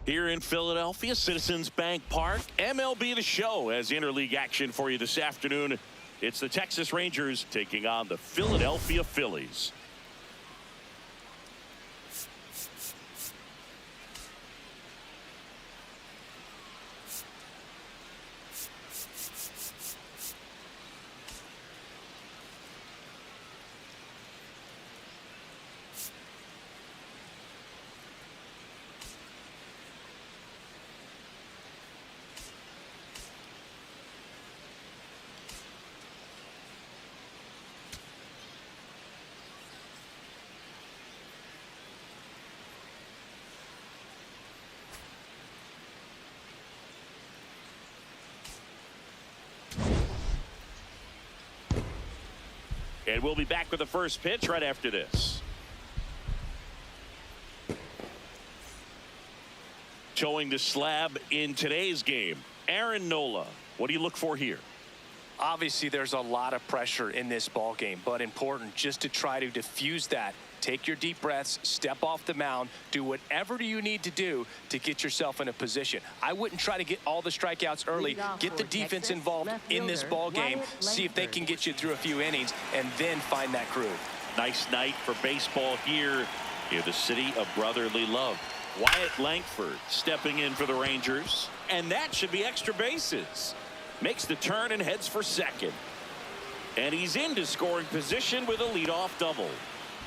Here in Philadelphia, Citizens Bank Park, MLB The Show has interleague action for you this afternoon. It's the Texas Rangers taking on the Philadelphia Phillies. And we'll be back with the first pitch right after this. Showing the slab in today's game, Aaron Nola. What do you look for here? Obviously, there's a lot of pressure in this ball game, but important just to try to diffuse that. Take your deep breaths, step off the mound, do whatever you need to do to get yourself in a position. I wouldn't try to get all the strikeouts early. Get the defense involved in this ball game. See if they can get you through a few innings and then find that groove. Nice night for baseball here in the city of brotherly love. Wyatt Langford stepping in for the Rangers. And that should be extra bases. Makes the turn and heads for second. And he's into scoring position with a leadoff double.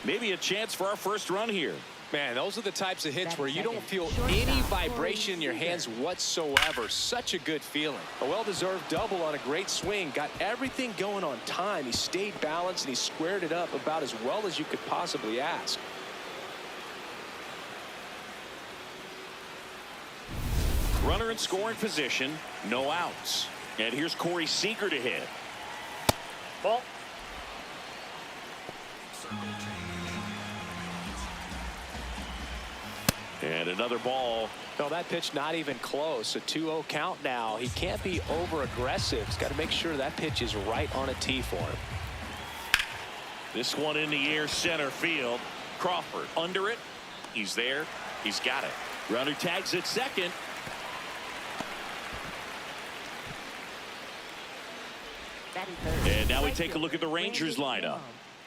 Maybe a chance for our first run here. Man, those are the types of hits where you don't feel any vibration in your hands whatsoever. Such a good feeling. A well-deserved double on a great swing. Got everything going on time. He stayed balanced and he squared it up about as well as you could possibly ask. Runner in scoring position, no outs. And here's Corey Seager to hit. Ball. And another ball. No, that pitch not even close. A 2-0 count now. He can't be over aggressive. He's got to make sure that pitch is right on a tee for him. This one in the air, center field. Crawford under it. He's there. He's got it. Runner tags at second. And now we take a look at the Rangers lineup.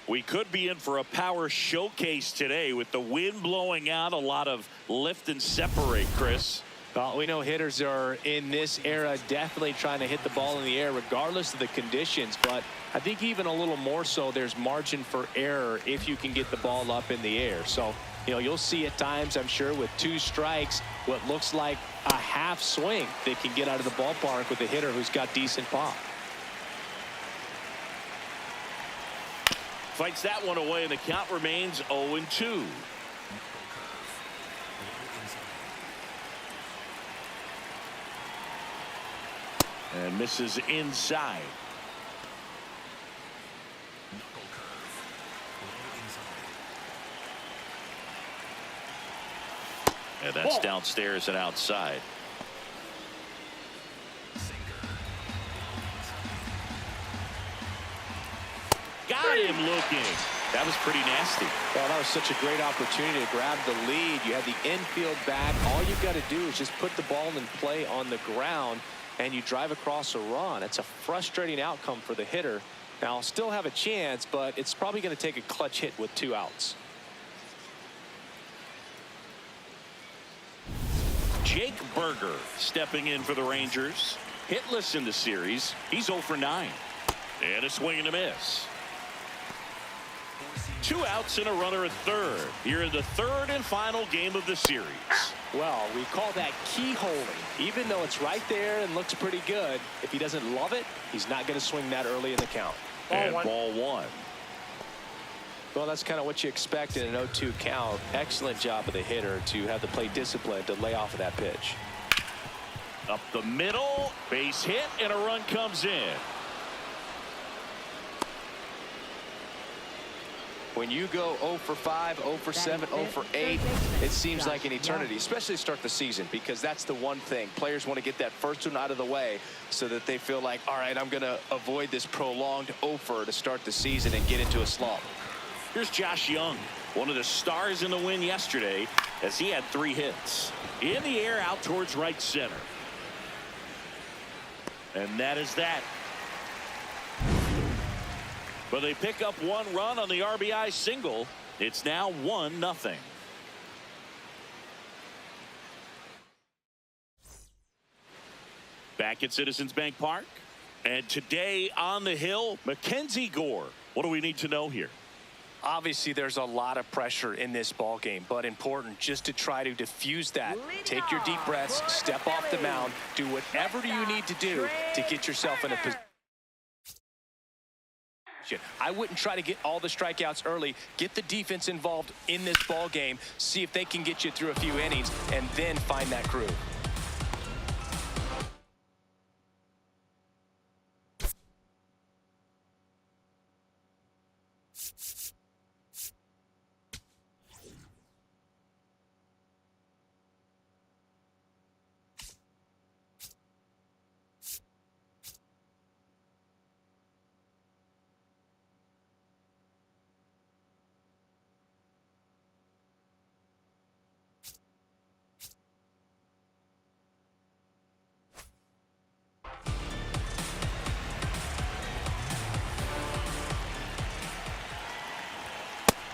We could be in for a power showcase today with the wind blowing out. A lot of lift and separate, Chris. Well, we know hitters are in this era definitely trying to hit the ball in the air regardless of the conditions. But I think even a little more so there's margin for error if you can get the ball up in the air. So, you know, you'll see at times, I'm sure, with 2 strikes, what looks like a half swing they can get out of the ballpark with a hitter who's got decent pop. Fights that one away, and the count remains 0-2. And misses inside. And that's downstairs and outside. Got him looking. That was pretty nasty. Well, that was such a great opportunity to grab the lead. You have the infield back. All you've got to do is just put the ball in play on the ground, and you drive across a run. It's a frustrating outcome for the hitter. Now, still have a chance, but it's probably going to take a clutch hit with 2 outs. Jake Berger stepping in for the Rangers. Hitless in the series. He's 0 for 9. And a swing and a miss. 2 outs and a runner at third here in the third and final game of the series. Well, we call that keyholing. Even though it's right there and looks pretty good, if he doesn't love it, he's not going to swing that early in the count. Ball one. Well, that's kind of what you expect in an 0-2 count. Excellent job of the hitter to have the plate discipline to lay off of that pitch. Up the middle, base hit, and a run comes in. When you go 0 for 5, 0 for 7, 0 for 8, it seems like an eternity, especially to start the season, because that's the one thing. Players want to get that first one out of the way so that they feel like, all right, I'm going to avoid this prolonged 0 for to start the season and get into a slump. Here's Josh Young. one of the stars in the win yesterday, as he had 3 hits. In the air out towards right center. And that is that. But they pick up 1 run on the RBI single. It's now 1-0. Back at Citizens Bank Park. And today on the hill, Mackenzie Gore. What do we need to know here? Obviously, there's a lot of pressure in this ball game, but important just to try to diffuse that. Take your deep breaths, step off the mound, do whatever you need to do to get yourself in a position. I wouldn't try to get all the strikeouts early. Get the defense involved in this ball game. See if they can get you through a few innings, and then find that groove.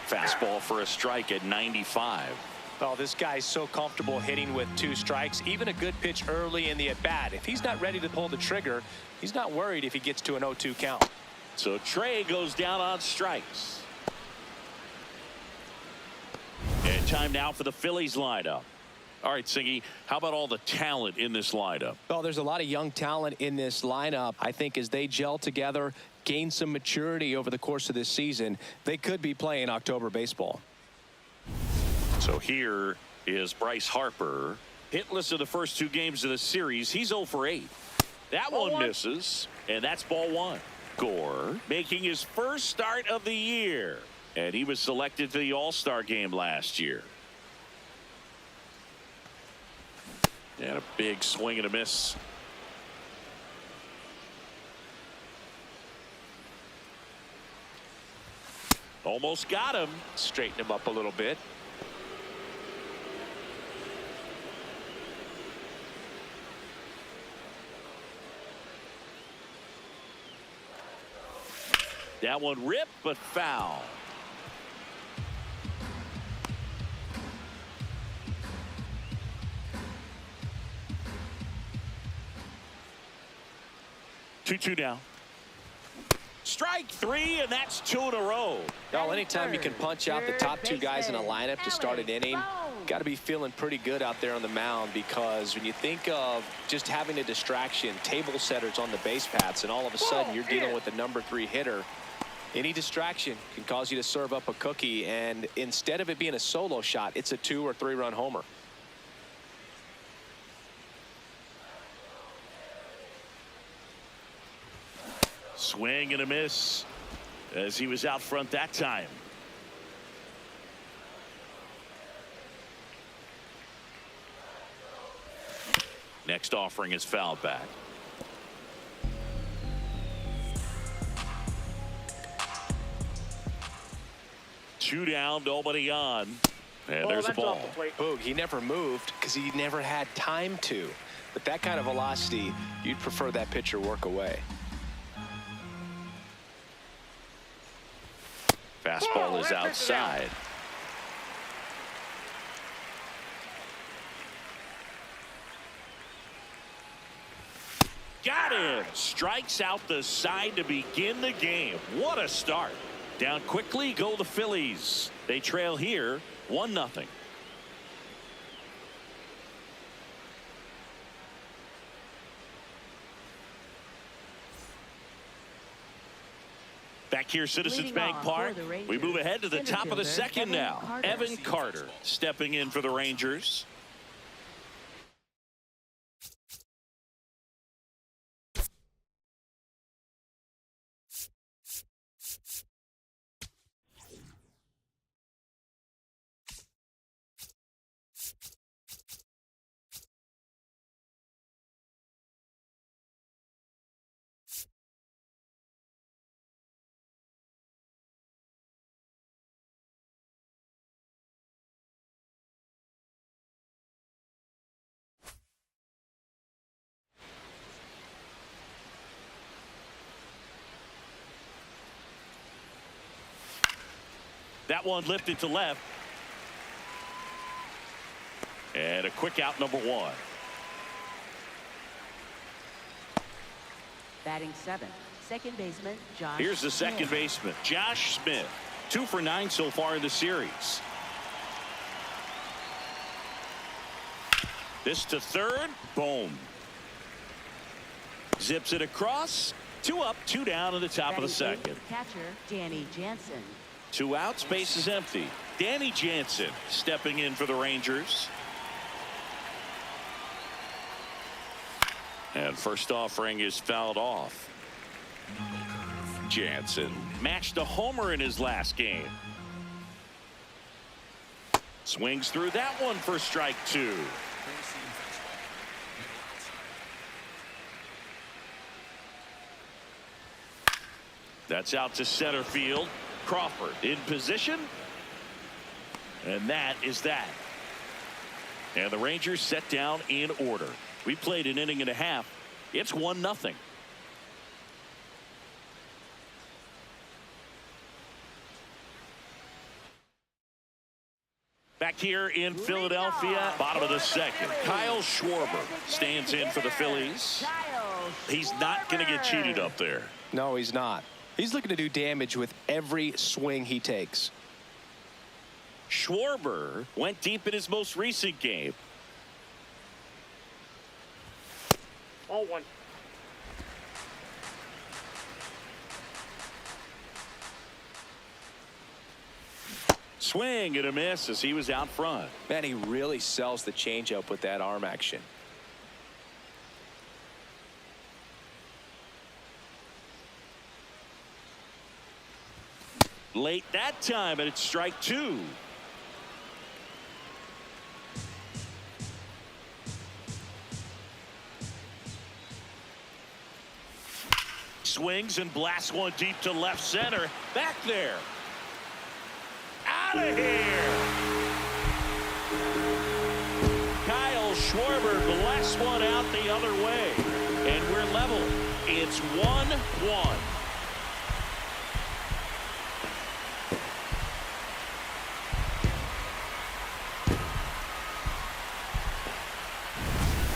Fastball for a strike at 95. Oh, this guy's so comfortable hitting with 2 strikes. Even a good pitch early in the at-bat. If he's not ready to pull the trigger, he's not worried if he gets to an 0-2 count. So Trey goes down on strikes. And time now for the Phillies lineup. All right, Singy, how about all the talent in this lineup? Well, there's a lot of young talent in this lineup. I think as they gel together, gain some maturity over the course of this season, they could be playing October baseball. So here is Bryce Harper. Hitless of the first 2 games of the series. He's 0 for 8. That one misses, and that's ball 1. Gore making his first start of the year, and he was selected for the All-Star game last year. And a big swing and a miss. Almost got him. Straighten him up a little bit. That one ripped, but foul. Two now. Strike 3, and that's 2 in a row. Well, anytime you can punch out the top 2 guys in a lineup to start an inning, got to be feeling pretty good out there on the mound, because when you think of just having a distraction, table setters on the base paths, and all of a sudden you're dealing with the number 3 hitter, any distraction can cause you to serve up a cookie, and instead of it being a solo shot, it's a 2 or 3 run homer. Swing and a miss as he was out front that time. Next offering is fouled back. Two down, nobody on. And there's a ball. Boog, he never moved because he never had time to. But that kind of velocity, you'd prefer that pitcher work away. Fastball is outside. Got him. Strikes out the side to begin the game. What a start. Down quickly go the Phillies. They trail here 1-0. Back here, Citizens Bank Park. We move ahead to the top of the second now. Evan Carter stepping in for the Rangers. That one lifted to left. And a quick out, number one. Batting seventh, second baseman Josh. Here's the second Smith. baseman, Josh Smith. 2 for 9 so far in the series. This to third. Boom. Zips it across. 2 up, 2 down in the top of the second. Catcher Danny Jansen. 2 outs, base is empty. Danny Jansen stepping in for the Rangers. And first offering is fouled off. Jansen matched a homer in his last game. Swings through that one for strike 2. That's out to center field. Crawford in position. And that is that. And the Rangers set down in order. We played an inning and a half. It's 1-0. Back here in Philadelphia, bottom of the second. Kyle Schwarber stands in for the Phillies. He's not going to get cheated up there. No, he's not. He's looking to do damage with every swing he takes. Schwarber went deep in his most recent game. 0-1. Swing and a miss as he was out front. Man, he really sells the changeup with that arm action. Late that time, and it's strike 2. Swings and blasts one deep to left center. Back there. Out of here. Kyle Schwarber blasts one out the other way. And we're level. It's 1-1.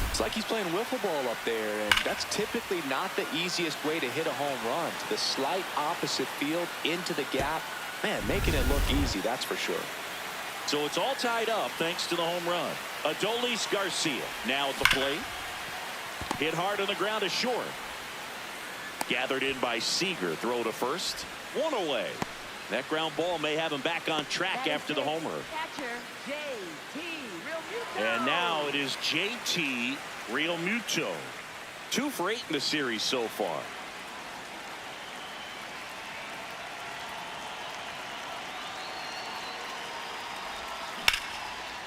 It's like he's playing wiffle ball up there, and that's typically not the easiest way to hit a home run. To the slight opposite field, into the gap. Man, making it look easy, that's for sure. So it's all tied up thanks to the home run. Adolis Garcia now at the plate. Hit hard on the ground to short. Gathered in by Seager. Throw to first. 1 away. That ground ball may have him back on track after the homer. Catcher JT Realmuto. And now it is JT Realmuto. 2 for 8 in the series so far.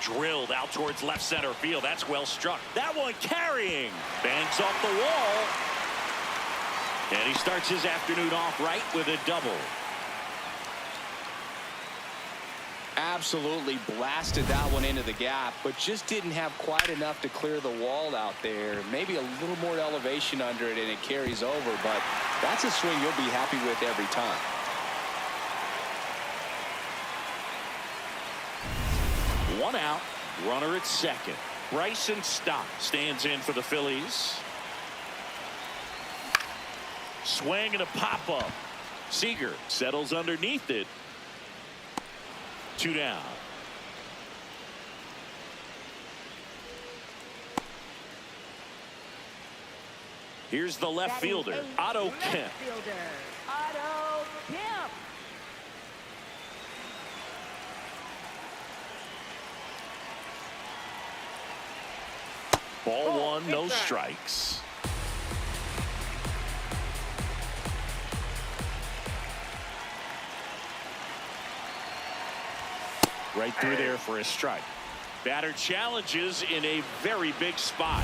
Drilled out towards left center field. That's well struck. That one carrying. Bangs off the wall. And he starts his afternoon off right with a double. Absolutely blasted that one into the gap, but just didn't have quite enough to clear the wall out there. Maybe a little more elevation under it and it carries over, but that's a swing you'll be happy with every time. One out, runner at second. Bryson Stott stands in for the Phillies. Swing and a pop-up. Seager settles underneath it. 2 down. Here's the left fielder, Otto Kemp. Otto Kemp. Ball 1, no strikes. Right through there for a strike. Batter challenges in a very big spot.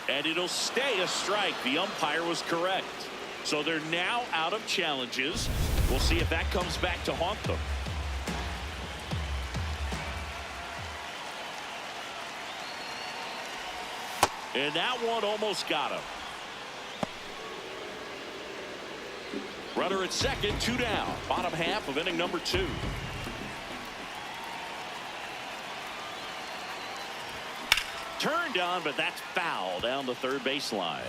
And it'll stay a strike. The umpire was correct. So they're now out of challenges. We'll see if that comes back to haunt them. And that one almost got him. Runner at second, 2 down. Bottom half of inning number 2. Turned on, but that's foul down the third baseline.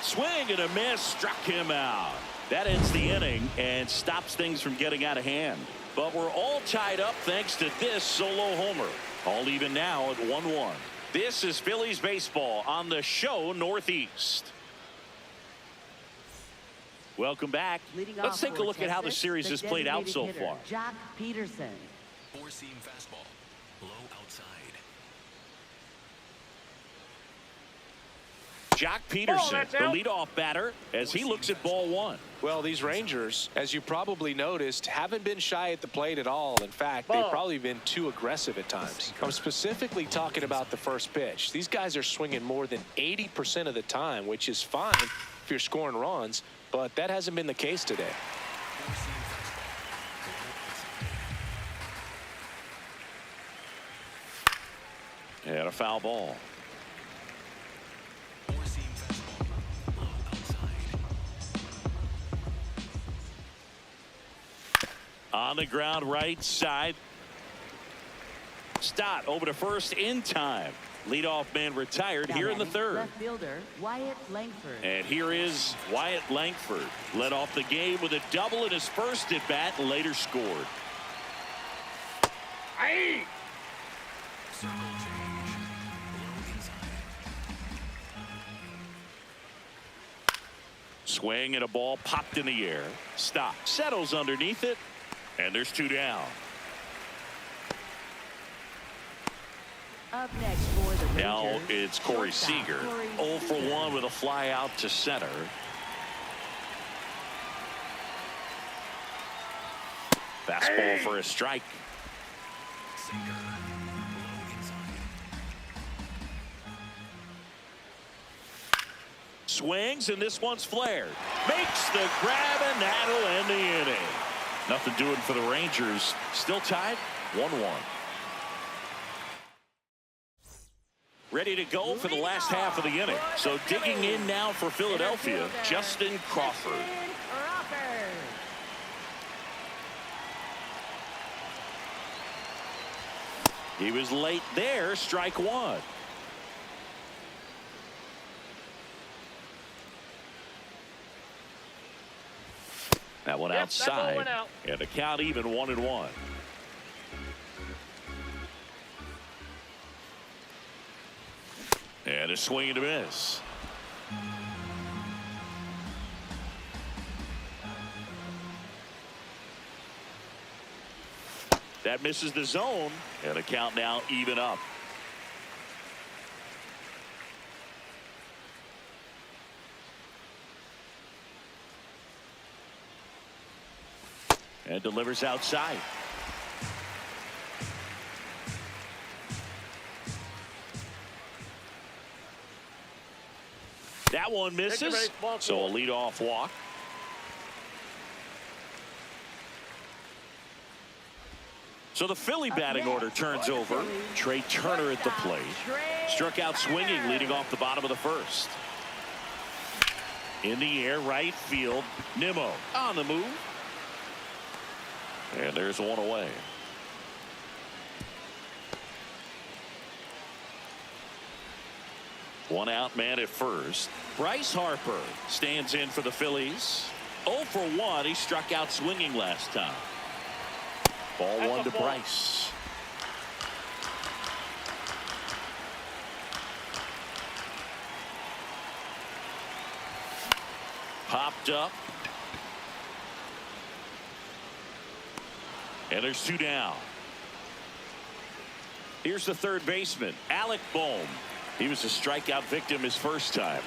Swing and a miss, struck him out. That ends the inning and stops things from getting out of hand. But we're all tied up thanks to this solo homer. All even now at 1-1. This is Phillies baseball on the show Northeast. Welcome back. Let's take a look at how the series has played out so far. Jock Peterson. Four-seam fastball. Low outside. Jock Peterson, the leadoff batter, as he looks at ball 1. Well, these Rangers, as you probably noticed, haven't been shy at the plate at all. In fact, they've probably been too aggressive at times. I'm specifically talking about the first pitch. These guys are swinging more than 80% of the time, which is fine if you're scoring runs, but that hasn't been the case today. And a foul ball. On the ground right side. Stott over to first in time. Leadoff man retired here in the third. Left fielder Wyatt Langford. And here is Wyatt Langford. Led off the game with a double in his first at bat and later scored. Aye. Swing and a ball popped in the air. Stop. Settles underneath it. And there's 2 down. Up next for the Rangers. Now it's Corey shortstop, Seager. Corey 0 for Seager. 1 with a fly out to center. Fastball for a strike. Swings, and this one's flared. Makes the grab, and that'll end the inning. Nothing doing for the Rangers. Still tied 1-1. Ready to go for the last half of the inning. So digging in now for Philadelphia, Justin Crawford. He was late there, strike 1. That one outside, that one out. and the count even 1-1. And a swing and a miss. That misses the zone, and the count now even up. And delivers outside. That one misses, so a leadoff walk. So the Philly batting order turns over. Trey Turner at the plate. Struck out swinging, leading off the bottom of the first. In the air, right field. Nimmo on the move. And there's one away. One out man at first. Bryce Harper stands in for the Phillies. 0 for 1. He struck out swinging last time. Ball 1 to Bryce. Popped up. And there's 2 down. Here's the third baseman, Alec Bohm. He was a strikeout victim his first time.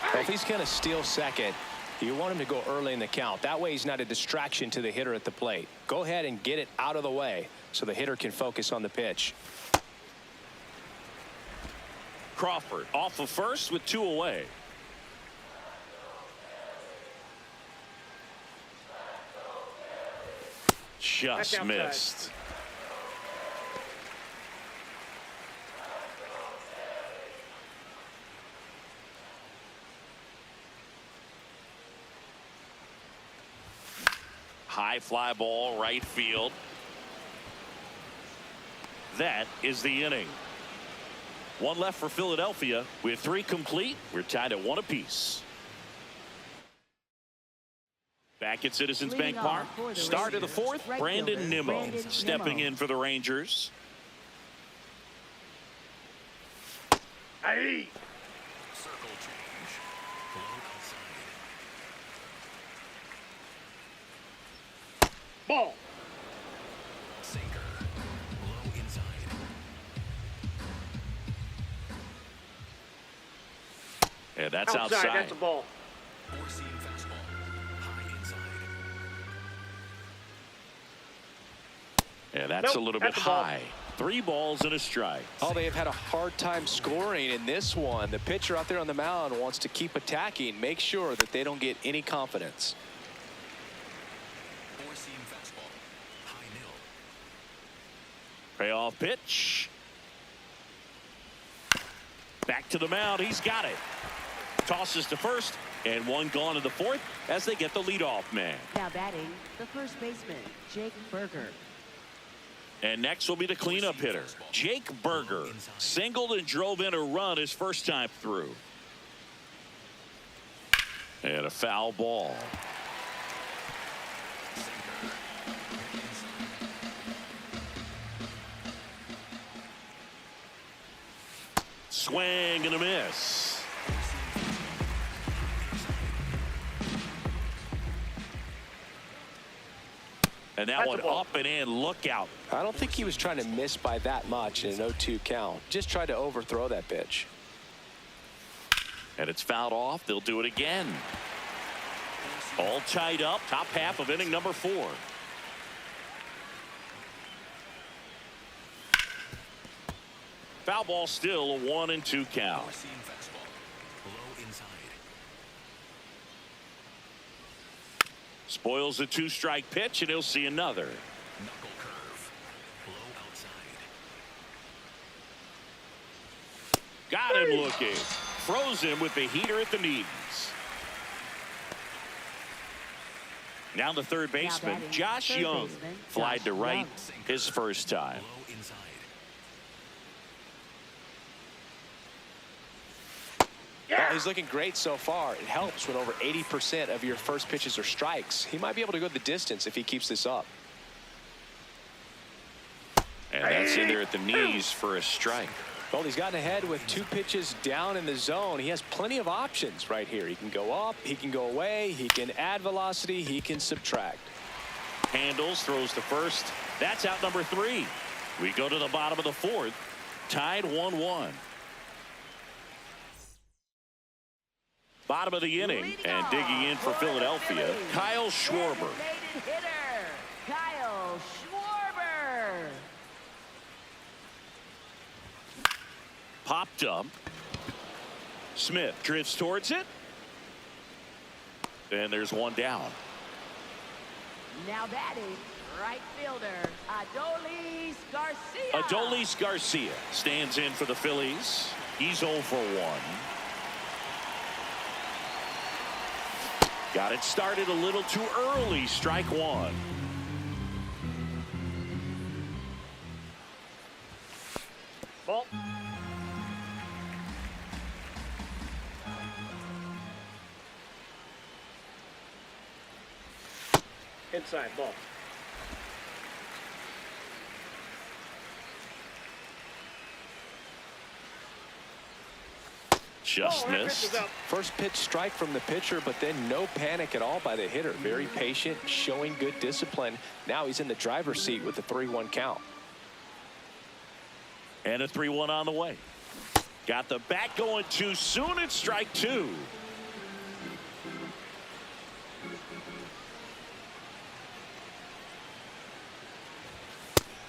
Well, if he's going to steal second, you want him to go early in the count. That way he's not a distraction to the hitter at the plate. Go ahead and get it out of the way so the hitter can focus on the pitch. Crawford off of first with 2 away. just outside. missed. High fly ball, right field. That is the inning. One left for Philadelphia. With 3 complete, we're tied at 1 apiece. Back at Citizens Bank Leading Park. off for the Start of the Rangers, 4th. right Brandon fielder, Nimmo Brandon stepping Nimmo. in for the Rangers. Hey. Circle change. Low outside. Ball. Sinker. Low inside. And that's outside. That's a ball. Four-seam fastball. High inside. And that's Nope, a little bit that's a ball. high. 3 balls and a strike. Oh, they have had a hard time scoring in this one. The pitcher out there on the mound wants to keep attacking, make sure that they don't get any confidence. Four-seam fastball. High middle. Payoff pitch. Back to the mound. He's got it. Tosses to first, and 1 gone in the 4th as they get the leadoff man. Now batting, the first baseman, Jake Berger. And next will be the cleanup hitter, Jake Berger. Singled and drove in a run his first time through. And a foul ball. Swing and a miss. And that That's one a ball. up and in. Look out. I don't think he was trying to miss by that much in an 0-2 count. Just tried to overthrow that pitch. And it's fouled off. They'll do it again. All tied up. Top half of inning number 4. Foul ball still a 1-2 count. Four-seam fastball. Low inside. Spoils the 2-strike pitch, and he'll see another. Knuckle curve. Low outside. Got him looking. Froze him with the heater at the knees. Now the third baseman, batting, Josh third Young, baseman, flied Josh to right Young. his first time. Low inside. Well, he's looking great so far. It helps when over 80% of your first pitches are strikes. He might be able to go the distance if he keeps this up. And that's in there at the knees for a strike. Well, he's gotten ahead with 2 pitches down in the zone. He has plenty of options right here. He can go up, he can go away, he can add velocity, he can subtract. Handles, throws to first. That's out number 3. We go to the bottom of the 4th. Tied 1-1. Bottom of the inning, Leading and off digging in for the Philadelphia, Phillies, Kyle Schwarber. designated hitter, Kyle Schwarber. Popped up. Smith drifts towards it. And there's one down. Now batting, right fielder, Adolis Garcia. Adolis Garcia stands in for the Phillies. He's 0 for 1. Got it started a little too early. Strike 1. Ball. Inside ball. Just Oh, that pitch missed. is up. First pitch strike from the pitcher, but then no panic at all by the hitter. Very patient, showing good discipline. Now he's in the driver's seat with a 3-1 count. And a 3-1 on the way. Got the bat going too soon. It's strike 2.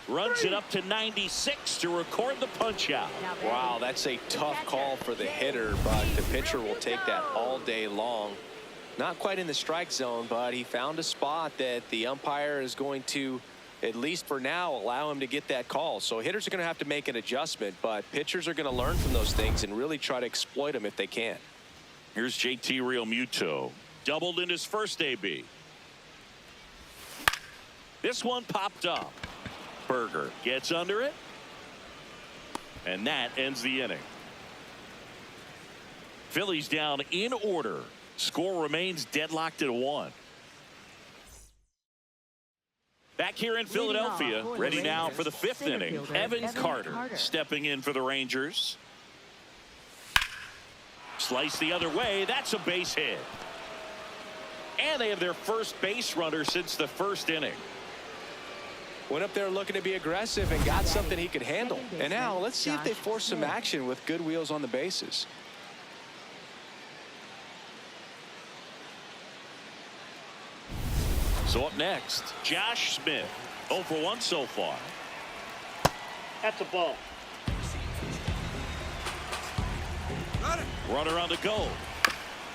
Runs it up to 96 to record the punch out. Now batting, Wow, that's a tough call for the hitter, but the pitcher will take that all day long. Not quite in the strike zone, but he found a spot that the umpire is going to at least for now, allow him to get that call. So hitters are going to have to make an adjustment, but pitchers are going to learn from those things and really try to exploit them if they can. Here's JT Realmuto. Doubled in his first AB. This one popped up. Berger gets under it. And that ends the inning. Phillies down in order. Score remains deadlocked at 1. Back here in Philadelphia, ready now for the 5th inning. Evan Carter stepping in for the Rangers. Slice the other way. That's a base hit. And they have their first base runner since the first inning. Went up there looking to be aggressive and got something he could handle. And now let's see if they force some action with good wheels on the bases. So up next, Josh Smith. 0 for 1 so far. That's a ball. Runner on the go.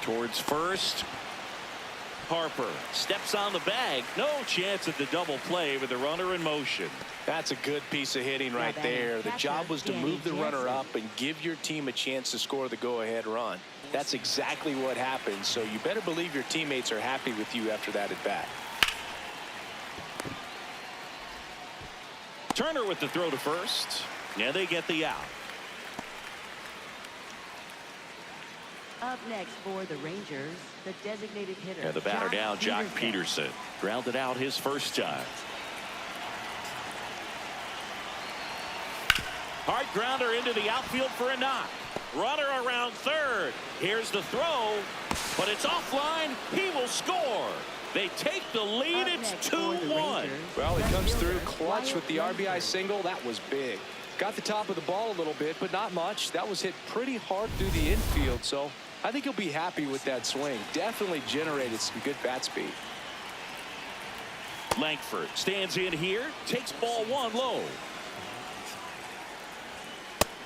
Towards first. Harper steps on the bag. No chance at the double play with the runner in motion. That's a good piece of hitting right there. The job was to move the runner up and give your team a chance to score the go-ahead run. That's exactly what happened. So you better believe your teammates are happy with you after that at bat. Turner with the throw to first. And they get the out. Up next for the Rangers, the designated hitter. And the batter down, Jock Peterson. Grounded out his first time. Hard grounder into the outfield for a knock. Runner around third. Here's the throw, but it's offline. He will score. They take the lead. It's 2-1. Well, he comes through clutch with the RBI single. That was big. Got the top of the ball a little bit, but not much. That was hit pretty hard through the infield, so I think he'll be happy with that swing. Definitely generated some good bat speed. Langford stands in here, takes ball 1 low.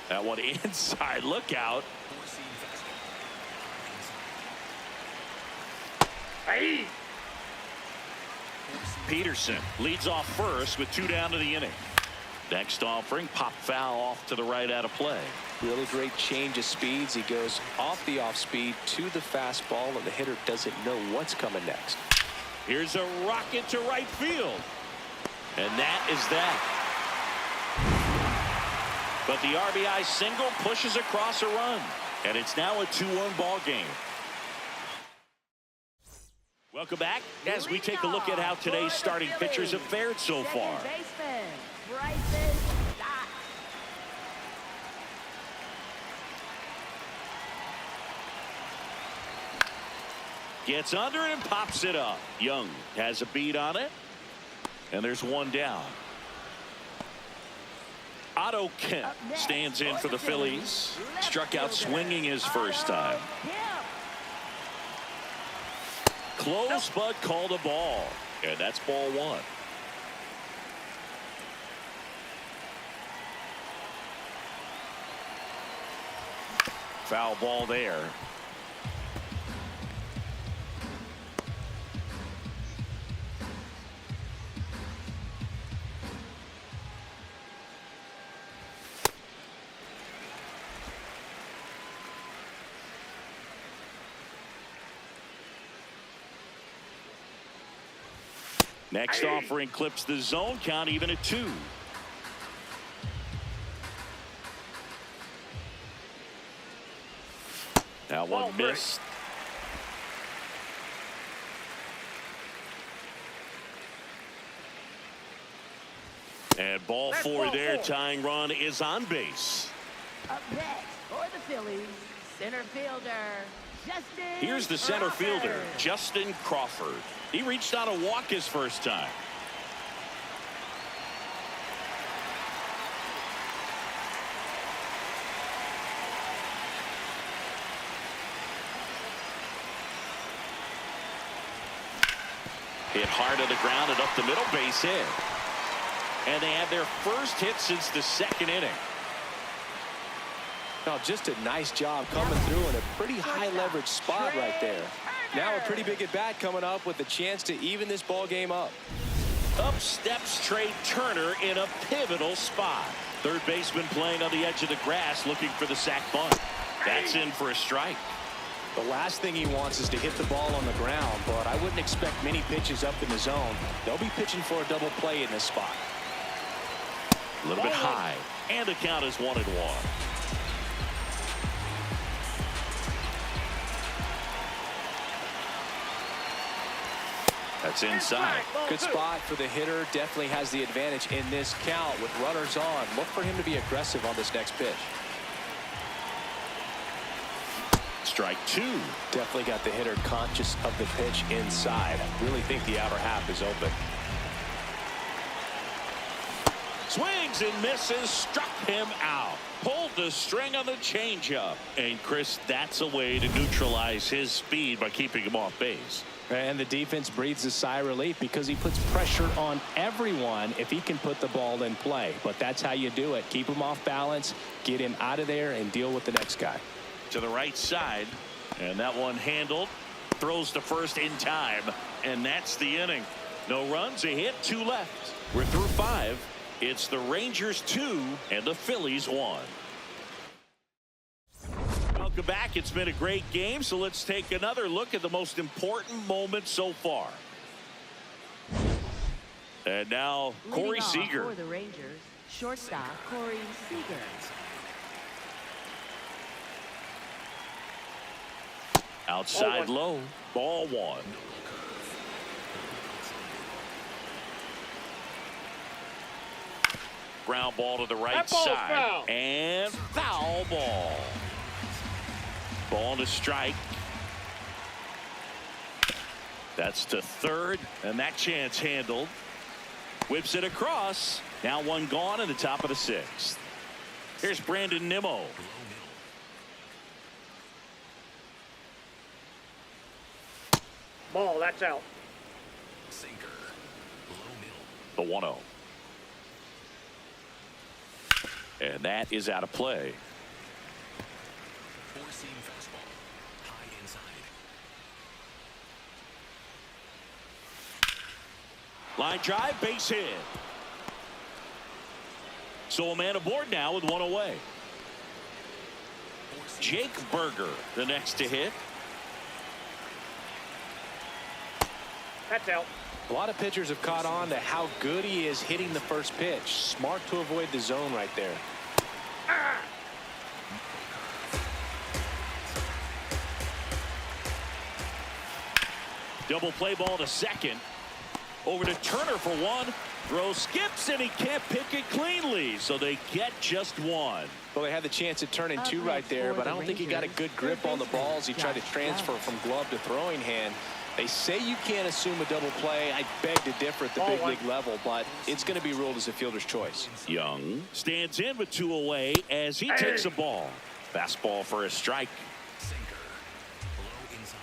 That one inside. Look out. Hey! Peterson leads off first with 2 down to the inning. Next offering, pop foul off to the right out of play. Really great change of speeds. He goes off the off speed to the fastball, and the hitter doesn't know what's coming next. Here's a rocket to right field. And that is that. But the RBI single pushes across a run. And it's now a 2-1 ball game. Welcome back as we take a look at how today's starting pitchers have fared so far. Gets under it and pops it up. Young has a beat on it. And there's 1 down. Otto Kemp stands in for the Phillies. Struck out swinging his first time. Close, but called a ball. And that's ball 1. Foul ball there. Next offering clips the zone count even at 2. That one missed. And ball 4 there. Tying run is on base. Up next for the Phillies, center fielder, Justin. Here's the center fielder, Justin Crawford. He reached out a walk his first time. Hit hard to the ground and up the middle, base hit. And they had their first hit since the 2nd inning. Now, just a nice job coming through in a pretty high leverage spot right there. Now a pretty big at bat coming up with a chance to even this ball game up. Up steps Trey Turner in a pivotal spot. Third baseman playing on the edge of the grass looking for the sac bunt. That's in for a strike. The last thing he wants is to hit the ball on the ground, but I wouldn't expect many pitches up in the zone. They'll be pitching for a double play in this spot. A little bit high, and the count is 1-1. That's inside. Good spot for the hitter. Definitely has the advantage in this count with runners on. Look for him to be aggressive on this next pitch. Strike 2. Definitely got the hitter conscious of the pitch inside. I really think the outer half is open. Swings and misses, struck him out. Pulled the string on the changeup. And Chris, that's a way to neutralize his speed by keeping him off base. And the defense breathes a sigh of relief because he puts pressure on everyone if he can put the ball in play. But that's how you do it. Keep him off balance, get him out of there, and deal with the next guy. To the right side, and that one handled. Throws to first in time, and that's the inning. No runs, a hit, 2 left. We're through 5. It's the Rangers 2 and the Phillies 1. Welcome back. It's been a great game, so let's take another look at the most important moment so far. And now Corey Seager. For the Rangers, shortstop Corey Seager. Outside low, ball 1. Ground ball to the right side. Foul. And foul ball. Ball to strike. That's to third, and that chance handled. Whips it across. Now one gone in the top of the 6th. Here's Brandon Nimmo. Ball, that's out. Sinker. Low middle. The 1-0. And that is out of play. Four-seam fastball. High inside. Line drive, base hit. So a man aboard now with 1 away. Jake Berger, the next to hit. That's out. A lot of pitchers have caught on to how good he is hitting the first pitch. Smart to avoid the zone right there. Double play ball to second. Over to Turner for 1. Throw skips, and he can't pick it cleanly, so they get just 1. Well, they had the chance at turning 2 right there, but I don't think he got a good grip on the balls. He tried to transfer from glove to throwing hand. They say you can't assume a double play. I beg to differ at the big league level, but it's going to be ruled as a fielder's choice. Young stands in with 2 away as he takes a ball. Fastball for a strike. Sinker. Low inside.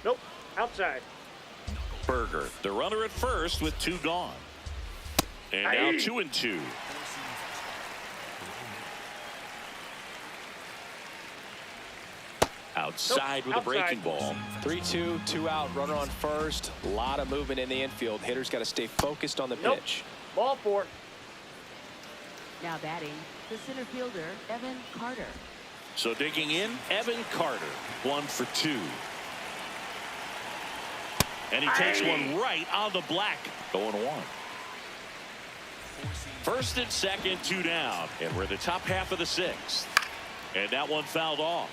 Nope. Outside. Berger, the runner at first with 2 gone. And now 2-2. Outside with a breaking ball. 3-2, 2 out, runner on first. A lot of movement in the infield. Hitters got to stay focused on the pitch. Ball 4. Now batting, the center fielder, Evan Carter. So digging in, Evan Carter, 1 for 2. And he takes one right on the black. 0-1. First and second, 2 down. And we're in the top half of the 6th. And that one fouled off.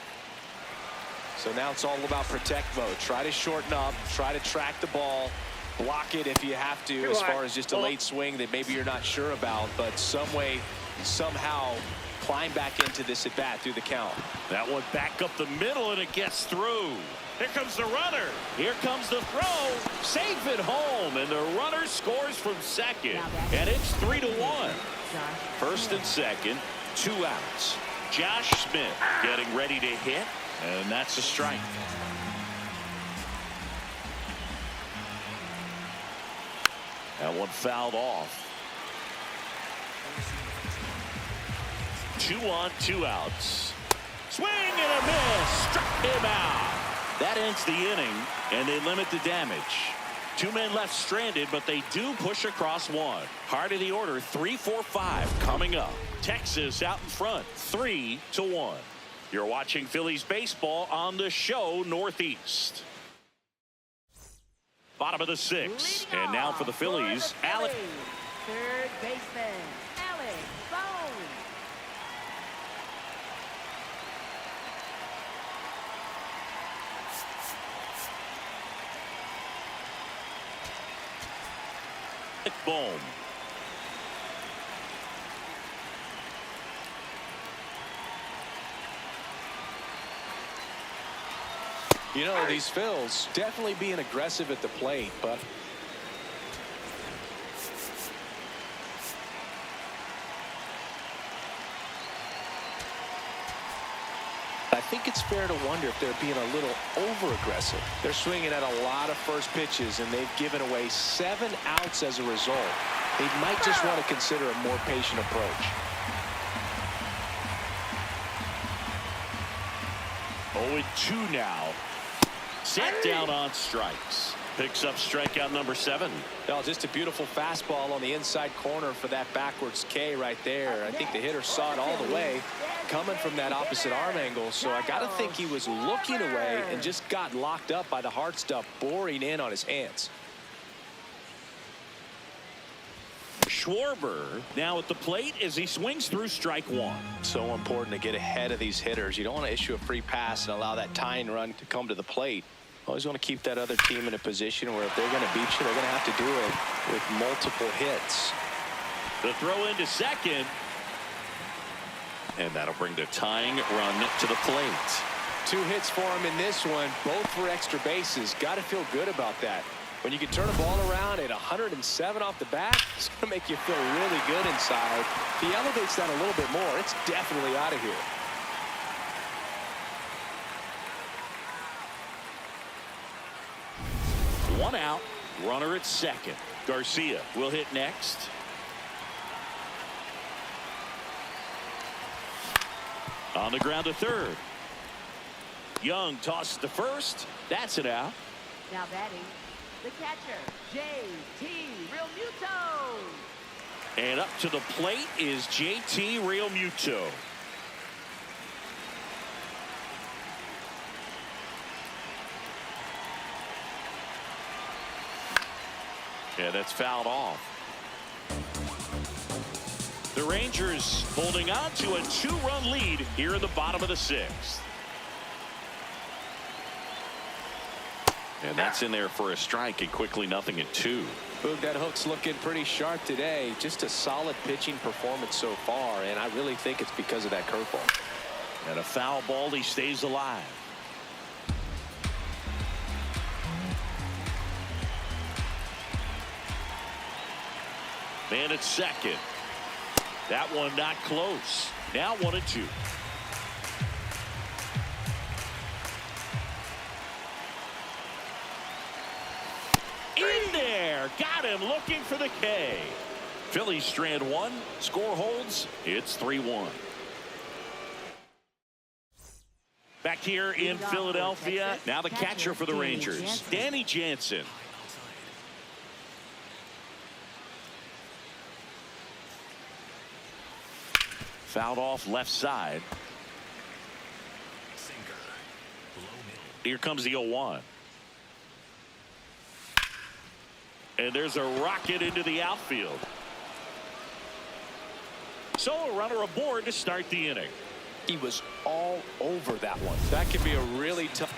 So now it's all about protect mode. Try to shorten up, try to track the ball, block it if you have to, as far as just a late swing that maybe you're not sure about, but some way, somehow climb back into this at bat through the count. That one back up the middle, and it gets through. Here comes the runner. Here comes the throw. Safe at home, and the runner scores from second. And it's 3-1. First and second, 2 outs. Josh Smith getting ready to hit, and that's a strike. That one fouled off. 2 on, 2 outs. Swing and a miss. Struck him out. That ends the inning, and they limit the damage. Two men left stranded, but they do push across one. Heart of the order, 3-4-5 coming up. Texas out in front, 3-1. You're watching Phillies baseball on the show Northeast. Bottom of the sixth. And now for the Phillies, Alex. Third baseman, Alex Bone. Boom. You know, these Phils definitely being aggressive at the plate, but I think it's fair to wonder if they're being a little over-aggressive. They're swinging at a lot of first pitches, and they've given away 7 outs as a result. They might just want to consider a more patient approach. 0-2 now. Set down on strikes. Picks up strikeout number 7. Oh, just a beautiful fastball on the inside corner for that backwards K right there. I think the hitter saw it all the way coming from that opposite arm angle. So I got to think he was looking away and just got locked up by the hard stuff boring in on his hands. Schwarber now at the plate as he swings through strike 1. So important to get ahead of these hitters. You don't want to issue a free pass and allow that tying run to come to the plate. Always want to keep that other team in a position where if they're going to beat you, they're going to have to do it with multiple hits. The throw into second. And that'll bring the tying run to the plate. 2 hits for him in this one, both for extra bases. Got to feel good about that. When you can turn a ball around at 107 off the bat, it's going to make you feel really good inside. If he elevates that a little bit more, it's definitely out of here. One out, runner at second. Garcia will hit next. On the ground to third. Young tosses to first. That's it out. Now batting, the catcher, J.T. Realmuto. And up to the plate is J.T. Realmuto. Yeah, that's fouled off. The Rangers holding on to a 2-run lead here in the bottom of the 6th. And that's in there for a strike, and quickly 0-2. Boog, that hook's looking pretty sharp today. Just a solid pitching performance so far, and I really think it's because of that curveball. And a foul ball, he stays alive. Man at second. That one not close. Now 1-2. In there. Got him looking for the K. Phillies strand 1. Score holds. It's 3-1. Back here in Philadelphia. Now the catcher for the Rangers, Danny Jansen. Fouled off left side. Sinker. Low middle. Here comes the 0-1. And there's a rocket into the outfield. So a runner aboard to start the inning. He was all over that one. That could be a really tough.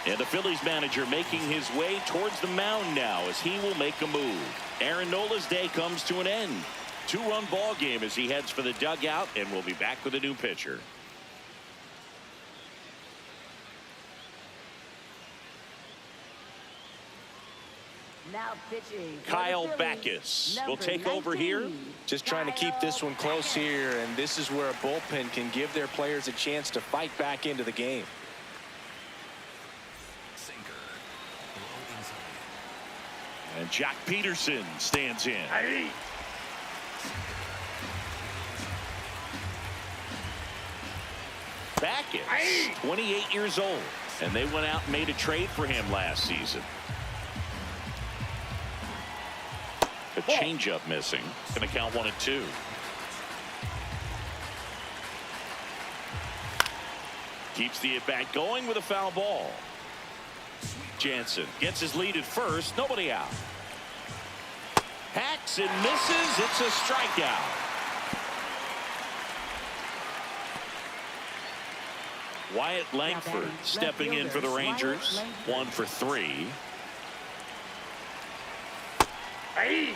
And the Phillies manager making his way towards the mound now as he will make a move. Aaron Nola's day comes to an end. 2-run ball game as he heads for the dugout, and we'll be back with a new pitcher. Now pitching, Kyle Backus will take over here. Just trying to keep this one close here, and this is where a bullpen can give their players a chance to fight back into the game. Sinker. Low inside. And Jack Peterson stands in. Backett, 28 years old, and they went out and made a trade for him last season. A changeup missing. Going to count 1-2. Keeps the at-bat going with a foul ball. Jansen gets his lead at first. Nobody out. Hacks and misses. It's a strikeout. Wyatt Langford stepping in for the Rangers. 1 for 3. Hey.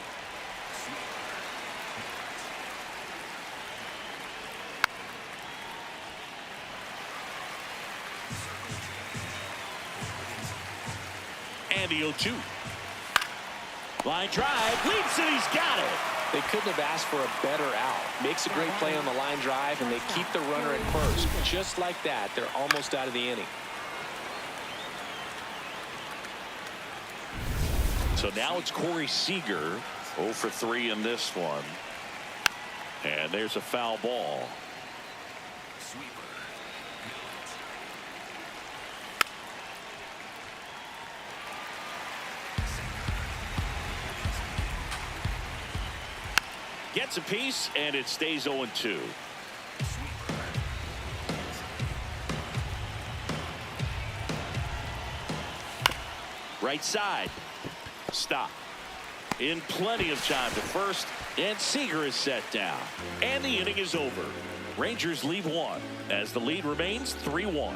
And the 0-2. Line drive, leaps it, he's got it. They couldn't have asked for a better out. Makes a great play on the line drive, and they keep the runner at first. Just like that, they're almost out of the inning. So now it's Corey Seager, 0 for 3 in this one. And there's a foul ball. Gets a piece, and it stays 0-2. Right side. Stop. In plenty of time to first, and Seager is set down. And the inning is over. Rangers leave 1 as the lead remains 3-1.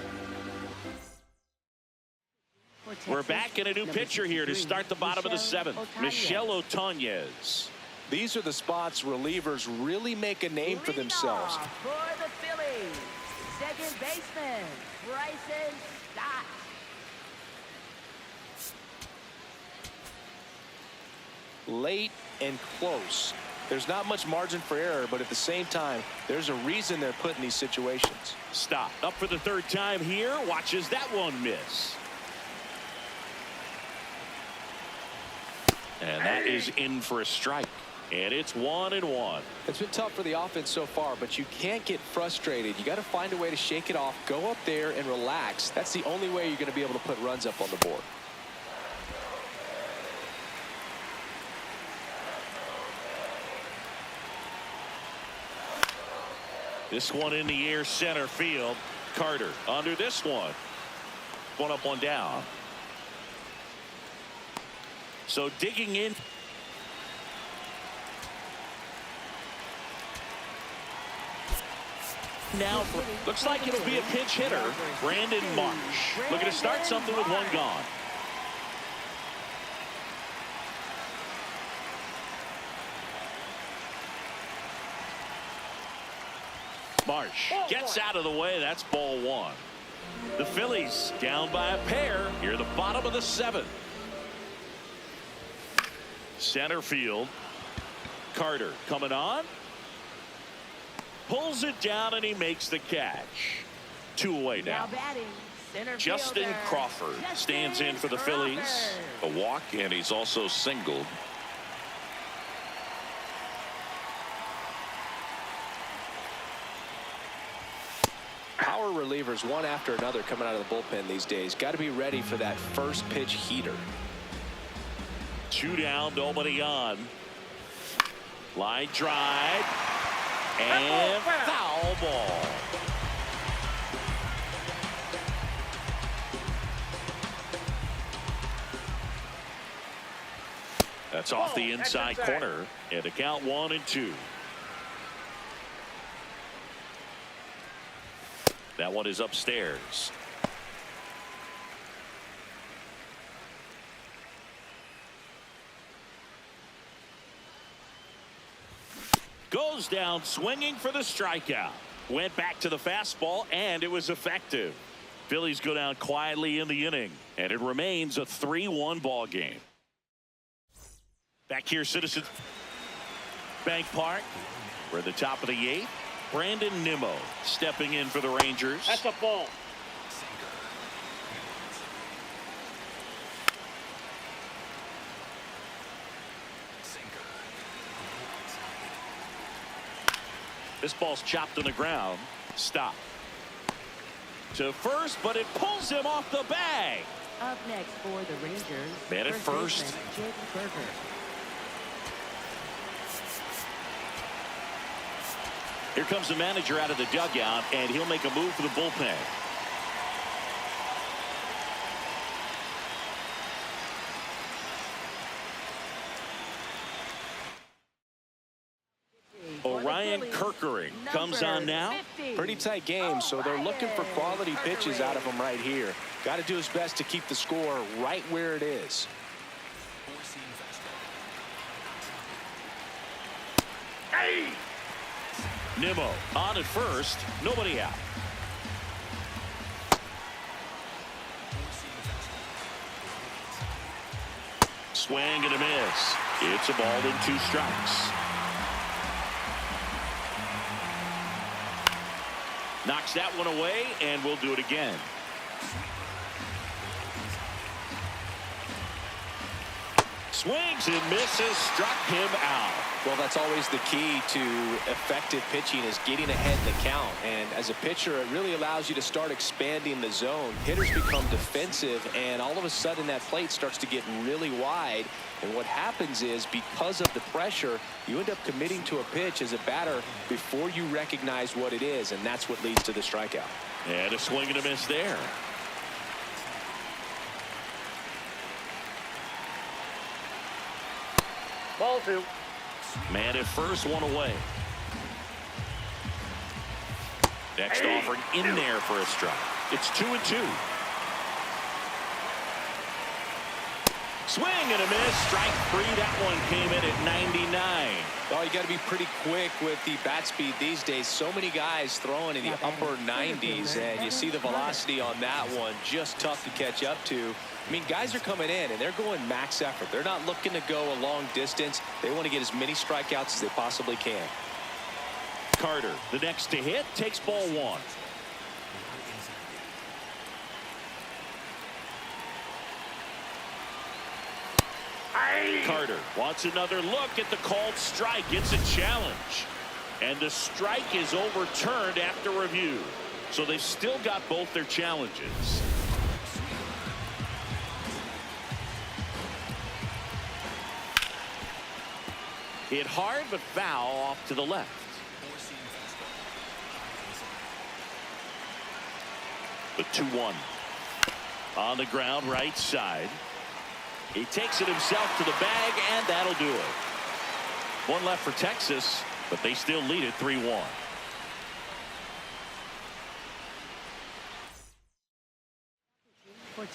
We're back in a new pitcher here to start the bottom of the 7th. Michel Otañez. These are the spots relievers really make a name for themselves. For the Phillies, second baseman, Bryson Stott. Late and close. There's not much margin for error, but at the same time, there's a reason they're put in these situations. Stop. Up for the 3rd time here. Watches that one miss. And that is in for a strike. And it's 1-1. It's been tough for the offense so far, but you can't get frustrated. You got to find a way to shake it off, go up there and relax. That's the only way you're going to be able to put runs up on the board. This one in the air, center field. Carter under this one. 1 up, 1 down. So digging in. Now, looks like it'll be a pinch hitter, Brandon Marsh. Looking to start something with 1 gone. Marsh gets out of the way. That's ball 1. The Phillies down by a pair here at the bottom of the 7th. Center field. Carter coming on. Pulls it down and he makes the catch. 2 away now. batting, center Justin fielder, Crawford stands in for the Phillies. A walk, and he's also singled. Power relievers one after another coming out of the bullpen these days. Got to be ready for that first pitch heater. 2 down, nobody on. Line drive. And foul ball. That's off the inside corner. And to count 1-2. That one is upstairs. Goes down swinging for the strikeout. Went back to the fastball, and it was effective. Phillies go down quietly in the inning, and it remains a 3-1 ball game. Back here, Citizens Bank Park. We're at the top of the 8th. Brandon Nimmo stepping in for the Rangers. That's a ball. This ball's chopped on the ground. Stop. to first, but it pulls him off the bag. Up next for the Rangers. Man at first. baseman, Jake Berger. Here comes the manager out of the dugout, and he'll make a move for the bullpen. Orion Kirkering comes on now. Pretty tight game, so they're looking for quality pitches out of him right here. Got to do his best to keep the score right where it is. Hey! Nimmo on at first, nobody out. Swing and a miss. It's a ball in 2 strikes. Knocks that one away, and we'll do it again. Swings and misses, struck him out. Well, that's always the key to effective pitching, is getting ahead in the count. And as a pitcher, it really allows you to start expanding the zone. Hitters become defensive, and all of a sudden that plate starts to get really wide. And what happens is, because of the pressure, you end up committing to a pitch as a batter before you recognize what it is, and that's what leads to the strikeout. And a swing and a miss there. Ball 2. Man at first, one away. Next offering in there for a strike. It's 2-2. Swing and a miss. Strike 3. That one came in at 99. Oh, you got to be pretty quick with the bat speed these days. So many guys throwing in the upper 90s, and you see the velocity on that one. Just tough to catch up to. I mean, guys are coming in, and they're going max effort. They're not looking to go a long distance. They want to get as many strikeouts as they possibly can. Carter, the next to hit, takes ball 1. Carter wants another look at the called strike. It's a challenge. And the strike is overturned after review. So they've still got both their challenges. Hit hard but foul off to the left. The 2-1. On the ground, right side. He takes it himself to the bag, and that'll do it. One left for Texas, but they still lead it 3-1.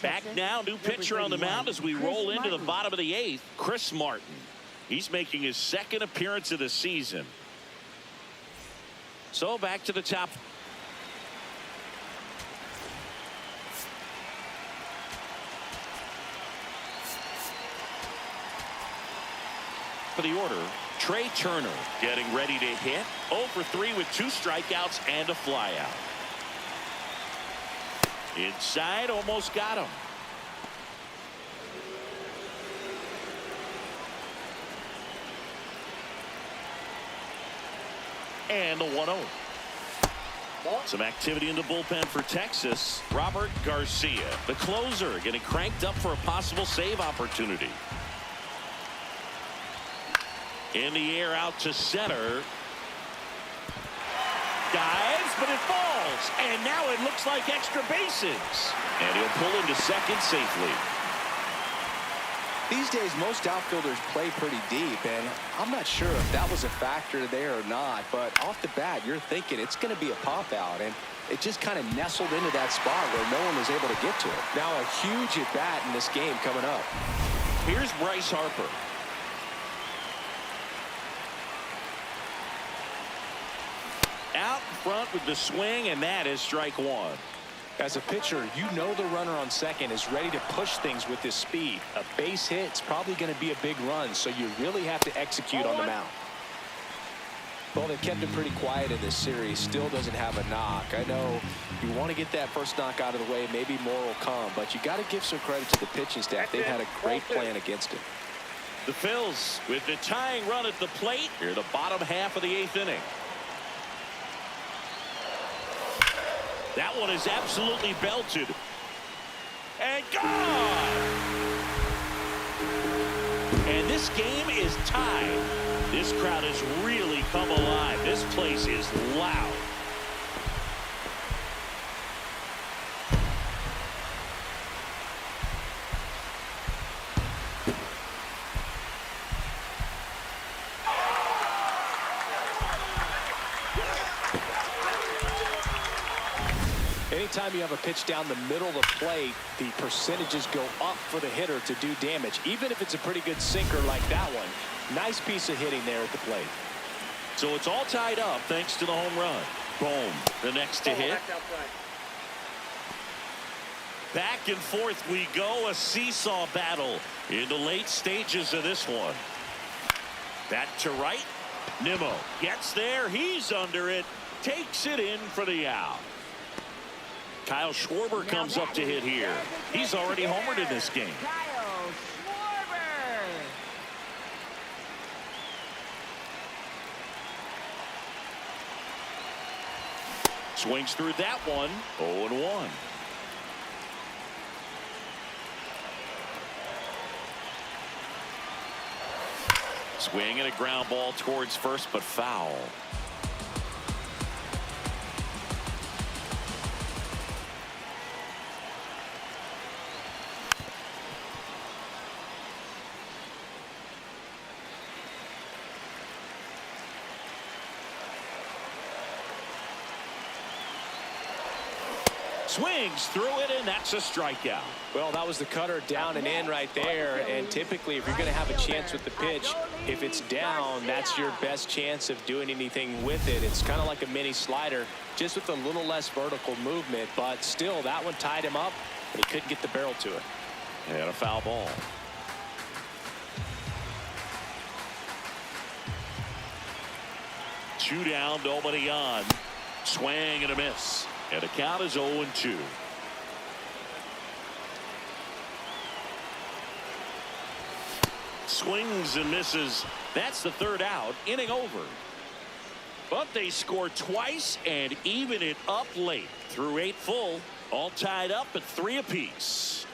Back now, new pitcher on the mound as we roll into the bottom of the 8th. Chris Martin. He's making his 2nd appearance of the season. So back to the top. For the order, Trey Turner getting ready to hit. 0 for 3 with 2 strikeouts and a flyout. Inside, almost got him. And a 1-0. Some activity in the bullpen for Texas. Robert Garcia, the closer, getting cranked up for a possible save opportunity. In the air out to center. Dives, but it falls. And now it looks like extra bases. And he'll pull into second safely. These days, most outfielders play pretty deep, and I'm not sure if that was a factor there or not, but off the bat, you're thinking it's going to be a pop-out, and it just kind of nestled into that spot where no one was able to get to it. Now, a huge at-bat in this game coming up. Here's Bryce Harper. Out in front with the swing, and that is strike 1. As a pitcher, you know the runner on second is ready to push things with his speed. A base hit is probably going to be a big run, so you really have to execute on the mound. Well, they've kept it pretty quiet in this series. Still doesn't have a knock. I know you want to get that first knock out of the way. Maybe more will come, but you got to give some credit to the pitching staff. They've had a great plan against it. The Phils with the tying run at the plate here in the bottom half of the 8th inning. That one is absolutely belted. And gone! And this game is tied. This crowd has really come alive. This place is loud. Anytime you have a pitch down the middle of the plate, the percentages go up for the hitter to do damage, even if it's a pretty good sinker like that one. Nice piece of hitting there at the plate. So it's all tied up thanks to the home run. Boom. The next to hit. Back and forth we go. A seesaw battle in the late stages of this one. Back to right. Nimmo gets there. He's under it. Takes it in for the out. Kyle Schwarber comes up to hit here. He's already homered in this game. Kyle Schwarber. Swings through that one. 0-1. Swing and a ground ball towards first, but foul. Swings through it, and that's a strikeout. Well, that was the cutter down and in right there. And typically, if you're going to have a chance with the pitch, if it's down, that's your best chance of doing anything with it. It's kind of like a mini slider, just with a little less vertical movement. But still, that one tied him up, and he couldn't get the barrel to it. And a foul ball. Two down, nobody on. Swing and a miss. And the count is 0-2. Swings and misses. That's the third out. Inning over. But they score twice and even it up late. Through 8 full. All tied up at 3 apiece.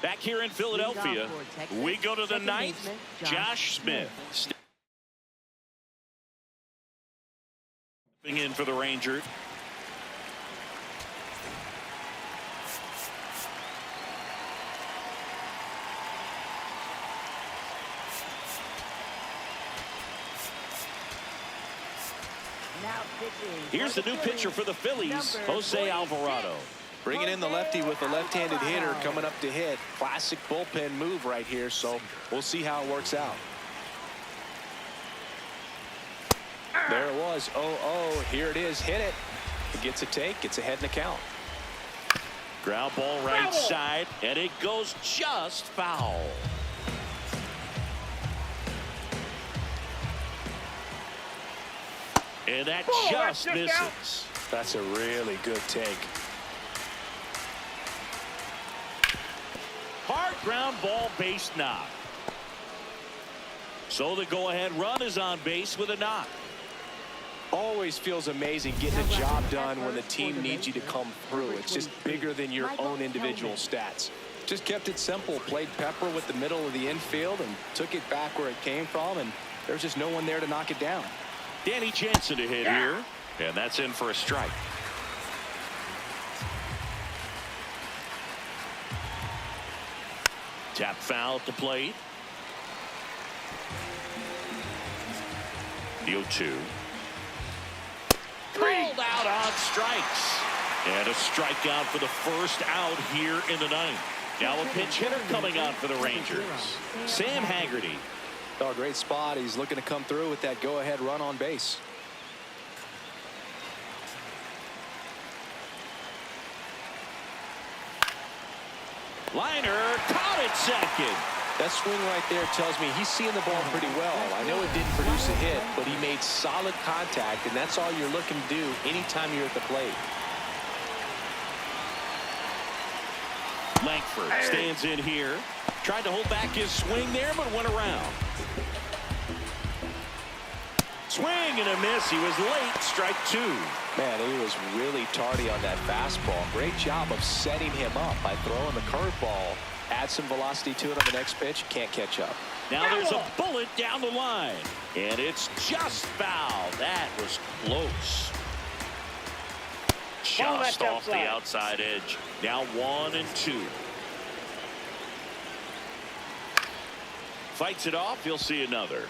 Back here in Philadelphia, we go to the ninth. Josh Smith stepping in for the Rangers. Here's the new pitcher for the Phillies, Jose Alvarado. Bringing in the lefty with the left-handed hitter coming up to hit. Classic bullpen move right here, so we'll see how it works out. There it was. 0-0. Here it is. Hit it. It gets a take. Gets ahead in the count. Ground ball right side, and it goes just foul. And that just misses. That's a really good take. Hard ground ball, base knock. So the go-ahead run is on base with a knock. Always feels amazing getting a job done when the team needs you to come through. It's just bigger than your own individual stats. Just kept it simple. Played pepper with the middle of the infield and took it back where it came from, and there's just no one there to knock it down. Danny Jansen to hit here, and that's in for a strike. Tap foul at the plate. The 0-2. Called out on strikes. And a strikeout for the first out here in the ninth. Now a pinch hitter coming on for the Rangers. Sam Haggerty. Oh, great spot. He's looking to come through with that go-ahead run on base. Liner caught it second. That swing right there tells me he's seeing the ball pretty well. I know it didn't produce a hit, but he made solid contact, and that's all you're looking to do anytime you're at the plate. Langford stands in here. Tried to hold back his swing there, but went around. Swing and a miss. He was late. Strike two. Man, he was really tardy on that fastball. Great job of setting him up by throwing the curveball. Add some velocity to it on the next pitch. Can't catch up. Now there's a bullet down the line. And it's just foul. That was close. Just off the outside edge. Now 1-2. Fights it off. He'll see another.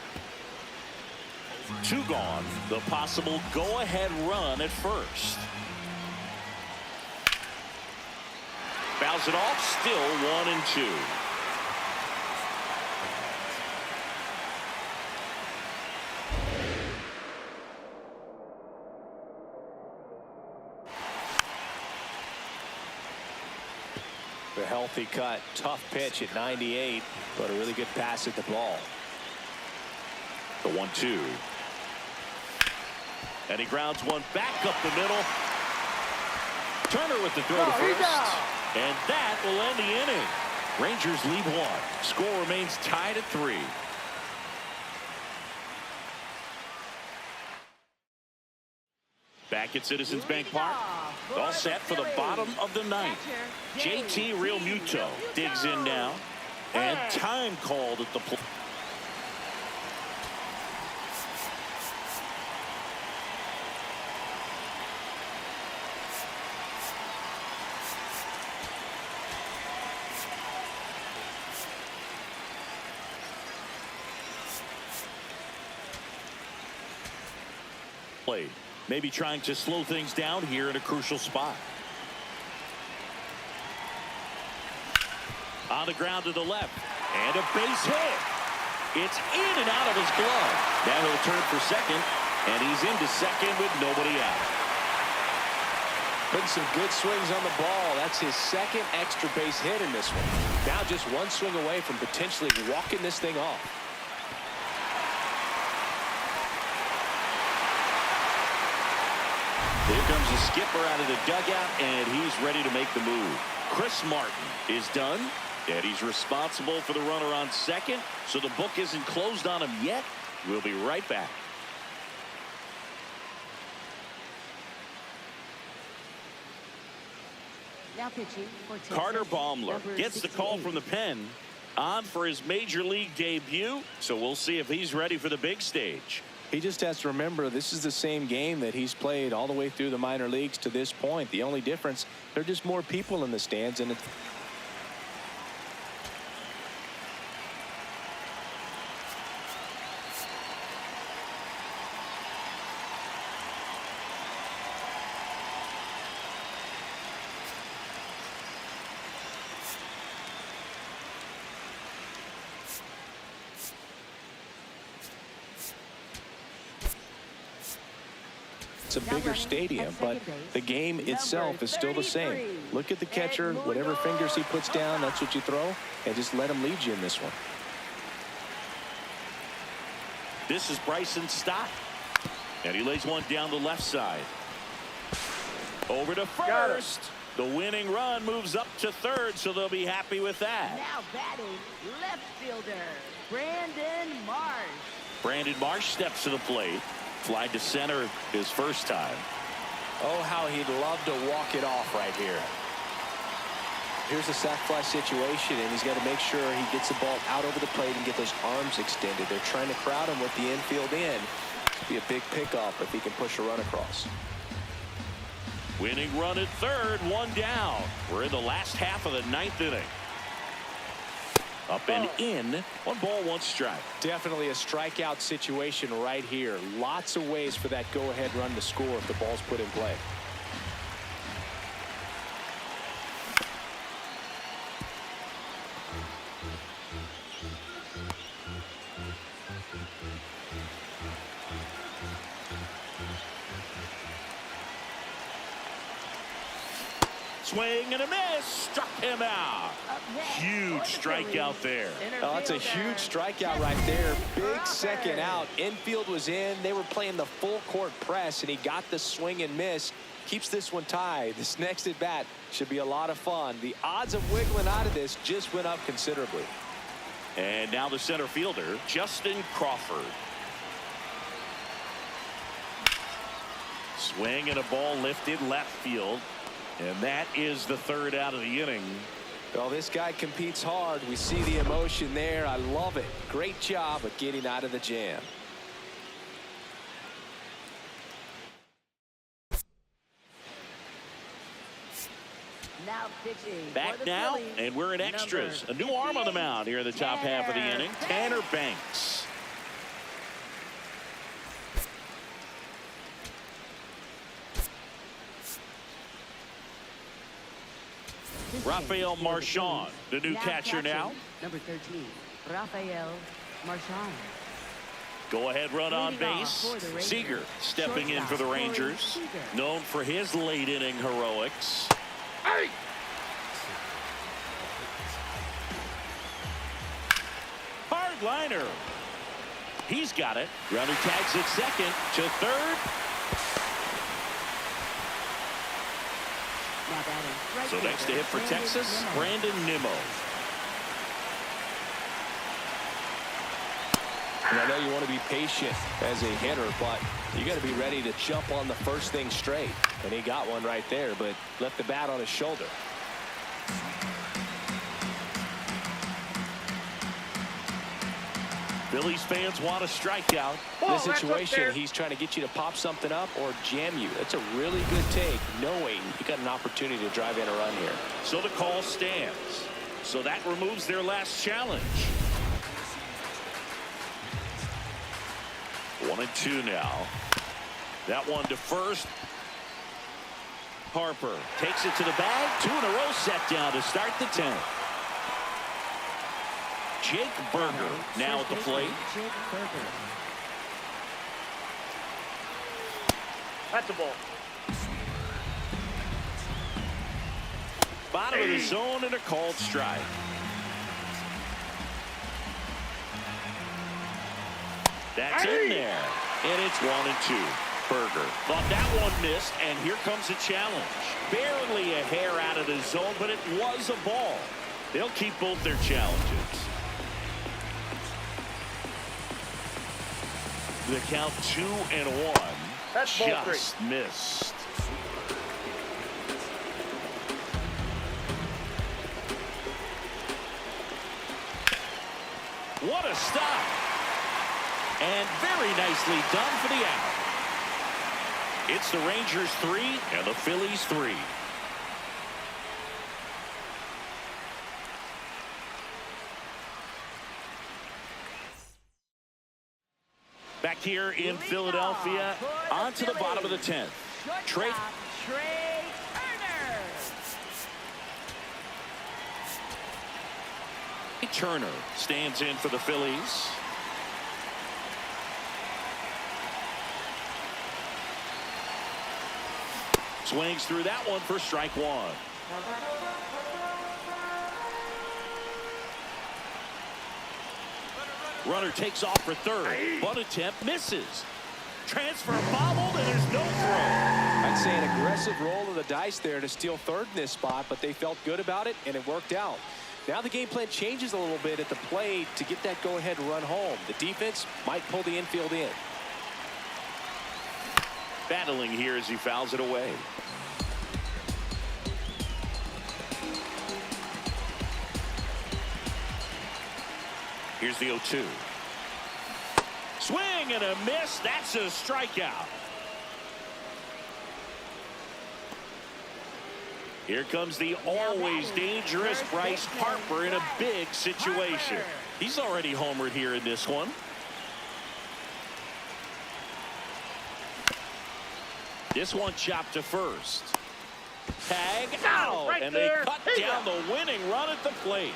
2 gone. The possible go-ahead run at first. Fouls it off. Still 1-2. The healthy cut. Tough pitch at 98, but a really good pass at the ball. The 1-2. And he grounds one back up the middle. Turner with the throw to first. And that will end the inning. Rangers lead 1. Score remains tied at 3. Back at Citizens Bank Park. All set for the bottom of the 9th. JT Real Muto digs in now. And time called at the plate. Maybe trying to slow things down here in a crucial spot. On the ground to the left. And a base hit. It's in and out of his glove. Now he'll turn for second. And he's into second with nobody out. Putting some good swings on the ball. That's his second extra base hit in this one. Now just one swing away from potentially walking this thing off. Here comes the skipper out of the dugout, and he's ready to make the move. Chris Martin is done, and he's responsible for the runner on second, so the book isn't closed on him yet. We'll be right back. Now pitching for Texas, Carter Baumler number gets the call 68. from the pen, on for his major league debut, so we'll see if he's ready for the big stage. He just has to remember this is the same game that he's played all the way through the minor leagues to this point. The only difference, there are just more people in the stands, and it's a bigger stadium, but the game itself is still the same. Look at the catcher, whatever fingers he puts down, that's what you throw, and just let him lead you in this one. This is Bryson Stott, and he lays one down the left side. Over to first. The winning run moves up to third, so they'll be happy with that. Now batting left fielder Brandon Marsh. Brandon Marsh steps to the plate. Fly to center his first time. Oh, how he'd love to walk it off right here. Here's a sac fly situation, and he's got to make sure he gets the ball out over the plate and get those arms extended. They're trying to crowd him with the infield in. Be a big pickup if he can push a run across. Winning run at third, 1 down. We're in the last half of the 9th inning. Up and in. 1 ball, 1 strike. Definitely a strikeout situation right here. Lots of ways for that go-ahead run to score if the ball's put in play. Swing and a miss. Struck him out. Huge strikeout there. Oh, that's a huge strikeout right there. Big second out. Infield was in. They were playing the full court press, and he got the swing and miss. Keeps this one tied. This next at bat should be a lot of fun. The odds of wiggling out of this just went up considerably. And now the center fielder, Justin Crawford. Swing and a ball lifted left field. And that is the third out of the inning. Well, this guy competes hard. We see the emotion there. I love it. Great job of getting out of the jam. Now pitching. Back now, and we're in extras. A new arm on the mound here in the top half of the inning. Tanner Banks. Rafael Marchand, the new catcher now. Number 13, Rafael Marchand. Go ahead run on base. Seager stepping in for the Rangers. Known for his late inning heroics. Hey! Hard liner. He's got it. Runner tags at second to third. Now batting right So next to hit for Texas, Brandon Nimmo. And I know you want to be patient as a hitter, but you got to be ready to jump on the first thing straight. And he got one right there, but left the bat on his shoulder. Phillies fans want a strikeout. This situation, he's trying to get you to pop something up or jam you. That's a really good take, knowing you got an opportunity to drive in a run here. So the call stands. So that removes their last challenge. 1-2 now. That one to first. Harper takes it to the bag. 2 in a row set down to start the 10th. Jake Berger now at the plate. Jake Berger. That's the ball. Bottom of the zone and a called strike. That's in there. And it's 1-2. Berger thought that one missed, and here comes a challenge. Barely a hair out of the zone, but it was a ball. They'll keep both their challenges. The count 2-1. That's ball just three. Missed. What a stop. And very nicely done for the out. It's the Rangers 3 and the Phillies 3. Back here in Philadelphia, on to the bottom of the 10th. Trey Turner stands in for the Phillies. Swings through that one for strike one. Runner takes off for third. Bunt attempt misses. Transfer bobbled, and there's no throw. I'd say an aggressive roll of the dice there to steal third in this spot, but they felt good about it, and it worked out. Now the game plan changes a little bit at the plate to get that go-ahead run home. The defense might pull the infield in. Battling here as he fouls it away. Here's the 0-2. Swing and a miss. That's a strikeout. Here comes the always dangerous Bryce Harper in a big situation. He's already homered here in this one. This one chopped to first. Tag out, and they cut down the winning run at the plate.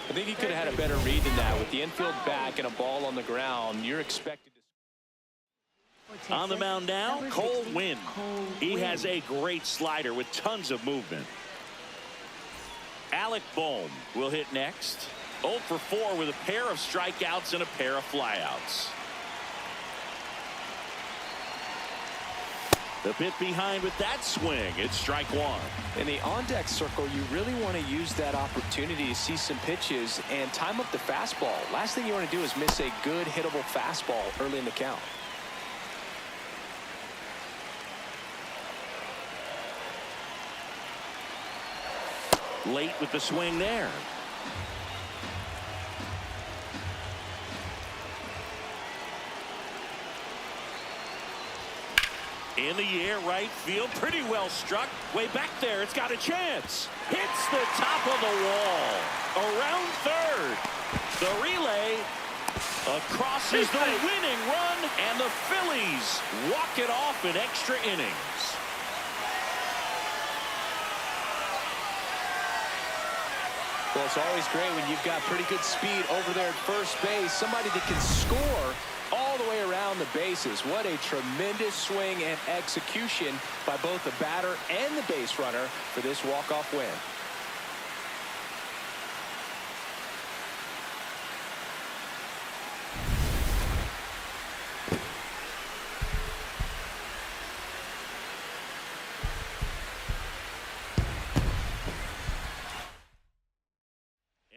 I think he could have had a better read than that. With the infield back and a ball on the ground, you're expected to. On the mound now, Cole Winn. He has a great slider with tons of movement. Alec Bohm will hit next. 0 for 4 with a pair of strikeouts and a pair of flyouts. The bit behind with that swing. It's strike one. In the on-deck circle, you really want to use that opportunity to see some pitches and time up the fastball. Last thing you want to do is miss a good hittable fastball early in the count. late with the swing there. In the air, right field, pretty well struck. Way back there, it's got a chance. Hits the top of the wall. Around third. The relay across is the winning run, and the Phillies walk it off in extra innings. Well, it's always great when you've got pretty good speed over there at first base. Somebody that can score all the way around the bases. What a tremendous swing and execution by both the batter and the base runner for this walk-off win.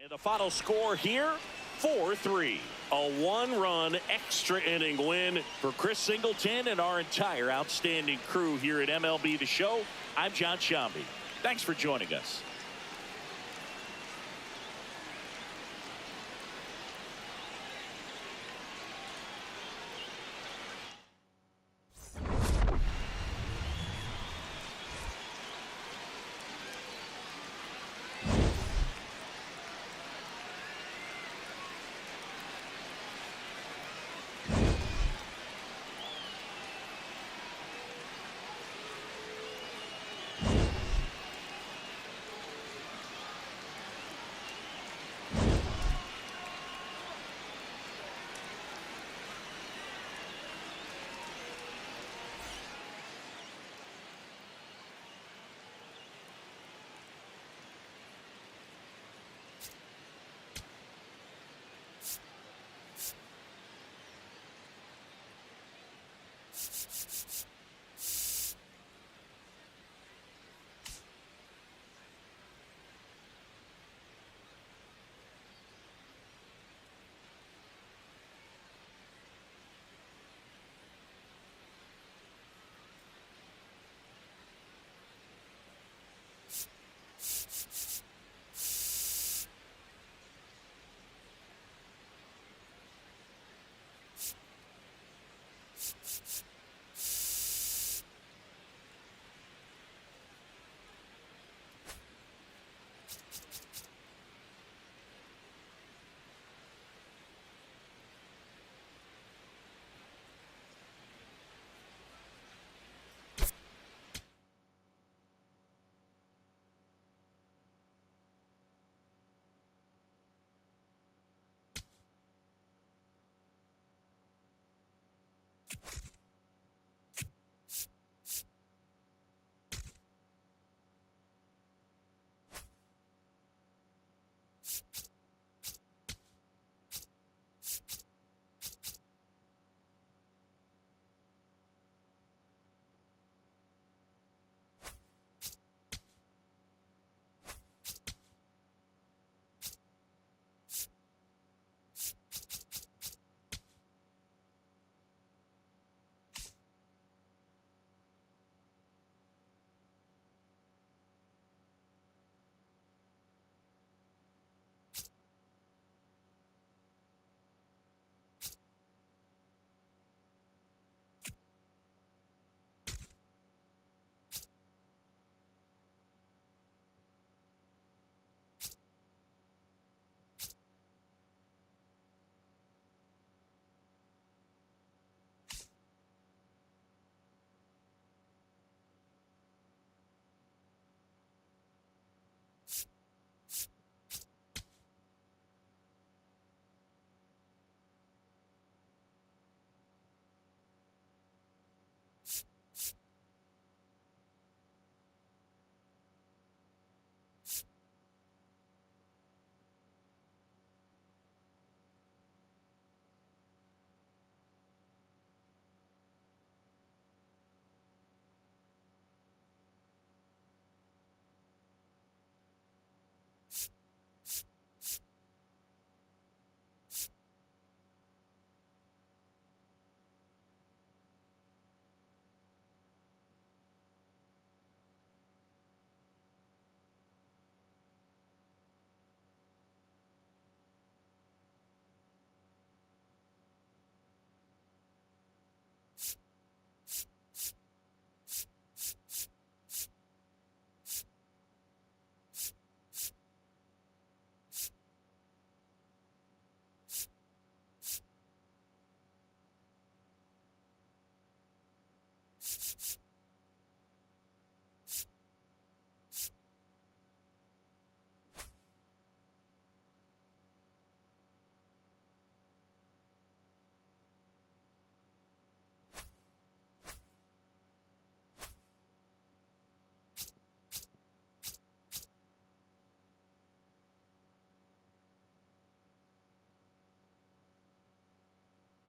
And the final score here, 4-3. A one-run extra inning win for Chris Singleton and our entire outstanding crew here at MLB The Show. I'm John Shambi. Thanks for joining us.